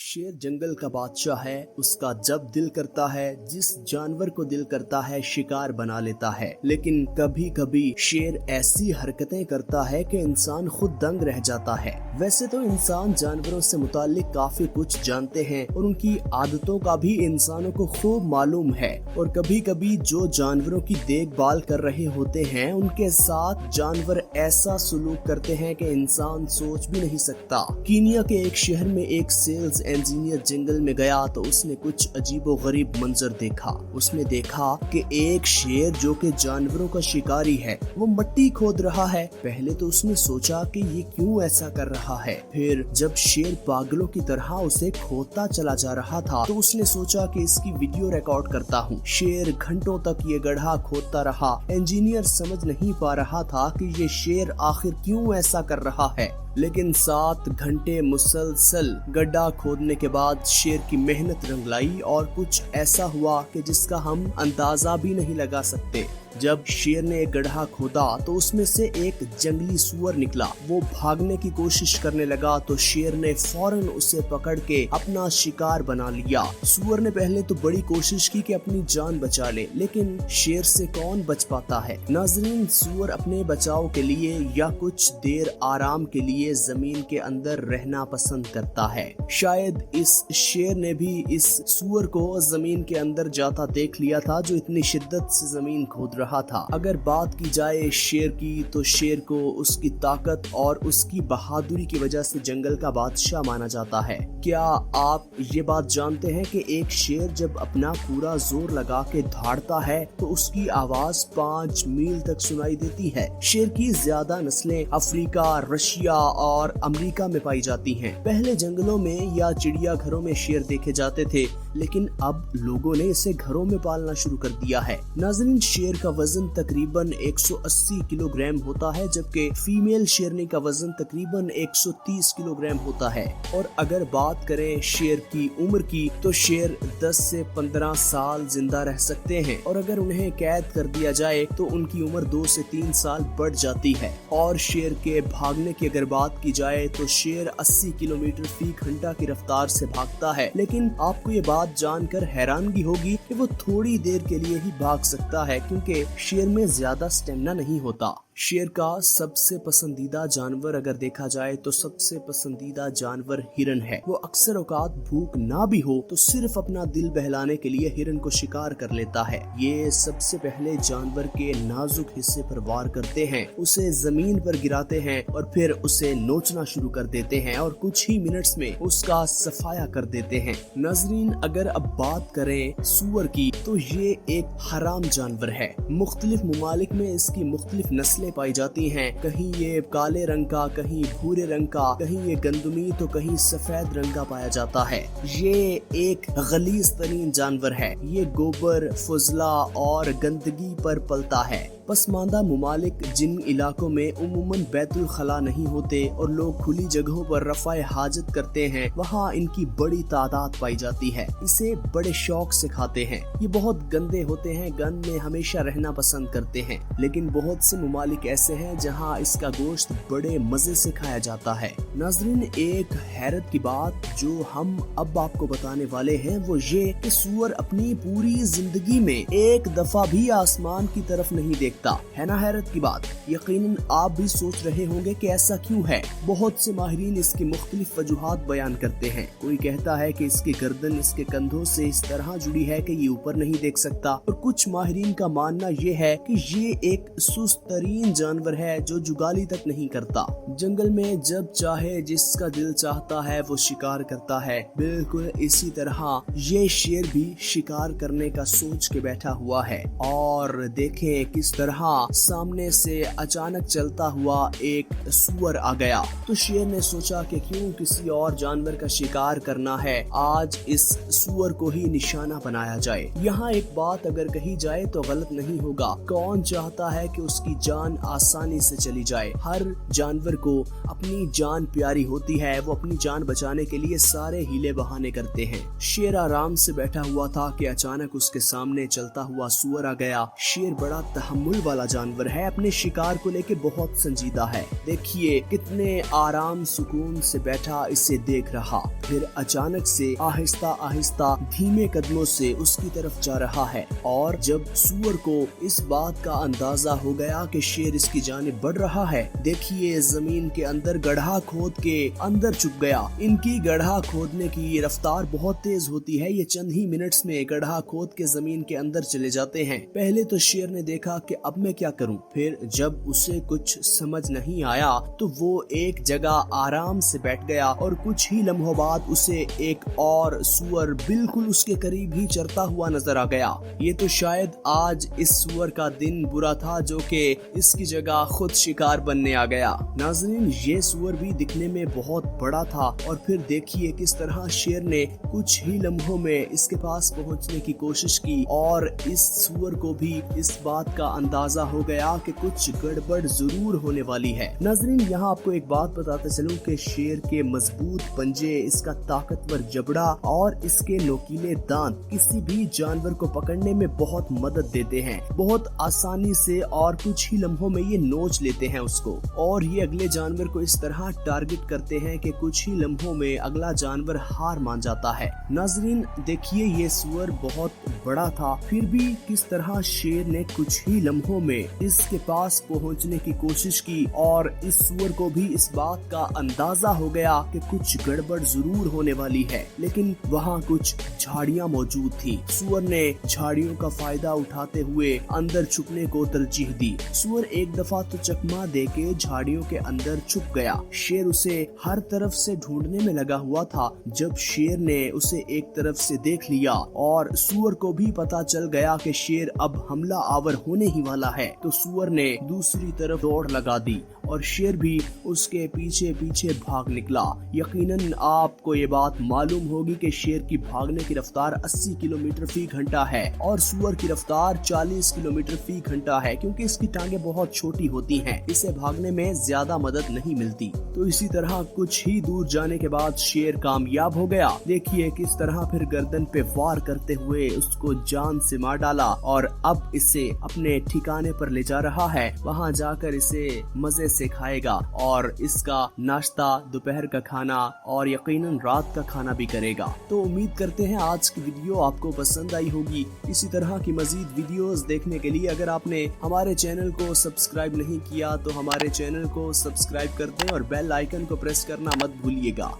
शेर जंगल का बादशाह है। उसका जब दिल करता है जिस जानवर को दिल करता है शिकार बना लेता है। लेकिन कभी कभी शेर ऐसी हरकतें करता है कि इंसान खुद दंग रह जाता है। वैसे तो इंसान जानवरों से मुताल्लिक काफी कुछ जानते हैं और उनकी आदतों का भी इंसानों को खूब मालूम है। और कभी कभी जो जानवरों की देखभाल कर रहे होते हैं उनके साथ जानवर ऐसा सुलूक करते हैं कि इंसान सोच भी नहीं सकता। कीनिया के एक शहर में एक सेल्स इंजीनियर जंगल में गया तो उसने कुछ अजीबोगरीब मंजर देखा। उसने देखा कि एक शेर जो कि जानवरों का शिकारी है वो मिट्टी खोद रहा है। पहले तो उसने सोचा कि ये क्यों ऐसा कर रहा है। फिर जब शेर पागलों की तरह उसे खोदता चला जा रहा था तो उसने सोचा कि इसकी वीडियो रिकॉर्ड करता हूँ। शेर घंटों तक ये गड्ढा खोदता रहा। इंजीनियर समझ नहीं पा रहा था कि ये शेर आखिर क्यों ऐसा कर रहा है। लेकिन 7 घंटे मुसलसल गड्ढा खोदने के बाद शेर की मेहनत रंग लाई और कुछ ऐसा हुआ कि जिसका हम अंदाजा भी नहीं लगा सकते। जब शेर ने एक गड्ढा खोदा तो उसमें से एक जंगली सूअर निकला। वो भागने की कोशिश करने लगा तो शेर ने फौरन उसे पकड़ के अपना शिकार बना लिया। सूअर ने पहले तो बड़ी कोशिश की कि अपनी जान बचा ले, लेकिन शेर से कौन बच पाता है। नाज़रीन, सूअर अपने बचाव के लिए या कुछ देर आराम के लिए जमीन के अंदर रहना पसंद करता है। शायद इस शेर ने भी इस सूअर को जमीन के अंदर जाता देख लिया था जो इतनी शिद्दत से जमीन खोद रहा था। अगर बात की जाए शेर की तो शेर को उसकी ताकत और उसकी बहादुरी की वजह से जंगल का बादशाह माना जाता है। क्या आप ये बात जानते हैं कि एक शेर जब अपना पूरा जोर लगा के दौड़ता है तो उसकी आवाज 5 मील तक सुनाई देती है। शेर की ज्यादा नस्लें अफ्रीका, रशिया और अमेरिका में पाई जाती हैं। पहले जंगलों में या चिड़िया घरों में शेर देखे जाते थे, लेकिन अब लोगों ने इसे घरों में पालना शुरू कर दिया है। नाज़रीन, शेर का वजन तकरीबन 180 किलोग्राम होता है, जबकि फीमेल शेरनी का वजन तकरीबन 130 किलोग्राम होता है। और अगर बात करें शेर की उम्र की तो शेर 10 से 15 साल जिंदा रह सकते हैं और अगर उन्हें कैद कर दिया जाए तो उनकी उम्र 2 से 3 साल बढ़ जाती है। और शेर के भागने की अगर बात की जाए तो शेर 80 किलोमीटर फी घंटा की रफ्तार से भागता है। लेकिन आपको ये बात जानकर हैरानगी होगी कि वो थोड़ी देर के लिए ही भाग सकता है, क्योंकि शेर में ज्यादा स्टेमिना नहीं होता। शेर का सबसे पसंदीदा जानवर अगर देखा जाए तो सबसे पसंदीदा जानवर हिरन है। वो अक्सर औकात भूख ना भी हो तो सिर्फ अपना दिल बहलाने के लिए हिरन को शिकार कर लेता है। ये सबसे पहले जानवर के नाजुक हिस्से पर वार करते हैं, उसे जमीन पर गिराते हैं और फिर उसे नोचना शुरू कर देते हैं और कुछ ही मिनट्स में उसका सफाया कर देते हैं। नाज़रीन, अगर अब बात करें सूअर की तो ये एक हराम जानवर है। मुख्तलिफ ममालिक में इसकी मुख्तलिफ नस्लें पाई जाती हैं। कहीं ये काले रंग का, कहीं भूरे रंग का, कहीं ये गंदमी तो कहीं सफेद रंग का पाया जाता है। ये एक गलीज तरीन जानवर है। ये गोबर, फुजला और गंदगी पर पलता है। पसमानदा मुमालिक जिन इलाकों में उमूमन बैतुल खला नहीं होते और लोग खुली जगहों पर रफ़ाए हाजत करते हैं, वहाँ इनकी बड़ी तादाद पाई जाती है। इसे बड़े शौक से खाते हैं। ये बहुत गंदे होते हैं, गंद में हमेशा रहना पसंद करते हैं। लेकिन बहुत से मुमालिक ऐसे हैं जहाँ इसका गोश्त बड़े मजे से खाया जाता है। नाज़रीन, एक हैरत की बात जो हम अब आपको बताने वाले हैं वो ये कि सूअर अपनी पूरी जिंदगी में एक दफा भी आसमान की तरफ नहीं देखता। है ना हैरत की बात। यकीनन आप भी सोच रहे होंगे कि ऐसा क्यों है। बहुत से माहिरीन इसकी मुख्तलिफ वजूहात बयान करते हैं। कोई कहता है कि इसकी गर्दन इसके कंधों से इस तरह जुड़ी है कि ये ऊपर नहीं देख सकता, और कुछ माहिरीन का मानना ये है कि ये एक सुस्त तरीन जानवर है जो जुगाली तक नहीं करता। जंगल में जब चाहे जिसका दिल चाहता है वो शिकार करता है। बिल्कुल इसी तरह ये शेर भी शिकार करने का सोच के बैठा हुआ है। और देखें किस तरह सामने से अचानक चलता हुआ एक सूअर आ गया तो शेर ने सोचा कि क्यों किसी और जानवर का शिकार करना है, आज इस सूअर को ही निशाना बनाया जाए। यहाँ एक बात अगर कही जाए तो गलत नहीं होगा। कौन चाहता है कि उसकी जान जान आसानी से चली जाए। हर जानवर को अपनी जान प्यारी होती है, वो अपनी जान बचाने के लिए सारे हीले बहाने करते हैं। शेर आराम से बैठा हुआ था कि अचानक उसके सामने चलता हुआ सूअर आ गया। शेर बड़ा तहम्मुल वाला जानवर है, अपने शिकार को लेके बहुत संजीदा है। देखिए कितने आराम सुकून से बैठा इसे देख रहा, फिर अचानक से आहिस्ता आहिस्ता धीमे कदमों से उसकी तरफ जा रहा है। और जब सूअर को इस बात का अंदाजा हो गया कि शेर इसकी जानिब बढ़ रहा है, देखिए जमीन के अंदर गड्ढा खोद के अंदर छुप गया। इनकी गड्ढा खोदने की रफ्तार बहुत तेज होती है, ये चंद ही मिनट्स में गड्ढा खोद के जमीन के अंदर चले जाते हैं। पहले तो शेर ने देखा कि अब मैं क्या करूं, फिर जब उसे कुछ समझ नहीं आया तो वो एक जगह आराम से बैठ गया और कुछ ही लम्हों बाद उसे एक और सूअर बिल्कुल उसके करीब ही चरता हुआ नजर आ गया। ये तो शायद आज इस सूअर का दिन बुरा था जो कि इसकी जगह खुद शिकार बनने आ गया। नाज़रीन, ये सूअर भी दिखने में बहुत बड़ा था और फिर देखिए किस तरह शेर ने कुछ ही लम्हों में इसके पास पहुंचने की कोशिश की और इस सूअर को भी इस बात का अंदाजा हो गया कि कुछ गड़बड़ जरूर होने वाली है। नाज़रीन, यहाँ आपको एक बात बताते चलूं कि शेर के मजबूत पंजे, इसका ताकतवर जबड़ा और इसके नोकीले दांत किसी भी जानवर को पकड़ने में बहुत मदद देते हैं। बहुत आसानी से और कुछ ही लम्हों में ये नोच लेते हैं उसको और ये अगले जानवर को इस तरह टारगेट करते हैं कि कुछ ही लम्हों में अगला जानवर हार मान जाता है। नाज़रीन, देखिए ये सूअर बहुत बड़ा था, फिर भी किस तरह शेर ने कुछ ही लम्हों में इसके पास पहुंचने की कोशिश की और इस सूअर को भी इस बात का अंदाजा हो गया कि कुछ गड़बड़ जरूर होने वाली है। लेकिन वहाँ कुछ झाड़ियाँ मौजूद थी। सूअर ने झाड़ियों का फायदा उठाते हुए अंदर छुपने को तरजीह दी। सूअर एक दफा तो चकमा देके झाड़ियों के अंदर छुप गया। शेर उसे हर तरफ से ढूंढने में लगा हुआ था। जब शेर ने उसे एक तरफ से देख लिया और सूअर को भी पता चल गया कि शेर अब हमला आवर होने ही वाला है, तो सूअर ने दूसरी तरफ दौड़ लगा दी और शेर भी उसके पीछे पीछे भाग निकला। यकीनन आपको ये बात मालूम होगी कि शेर की भागने की रफ्तार 80 किलोमीटर फी घंटा है और सूअर की रफ्तार 40 किलोमीटर फी घंटा है, क्योंकि इसकी टांगे बहुत छोटी होती हैं, इसे भागने में ज्यादा मदद नहीं मिलती। तो इसी तरह कुछ ही दूर जाने के बाद शेर कामयाब हो गया। देखिए किस तरह फिर गर्दन पे वार करते हुए उसको जान से मार डाला और अब इसे अपने ठिकाने पर ले जा रहा है। वहाँ जाकर इसे मजे से खाएगा और इसका नाश्ता, दोपहर का खाना और यकीनन रात का खाना भी करेगा। तो उम्मीद करते हैं आज की वीडियो आपको पसंद आई होगी। इसी तरह की मजीद वीडियोस देखने के लिए अगर आपने हमारे चैनल को सब्सक्राइब नहीं किया तो हमारे चैनल को सब्सक्राइब कर दें और बेल आइकन को प्रेस करना मत भूलिएगा।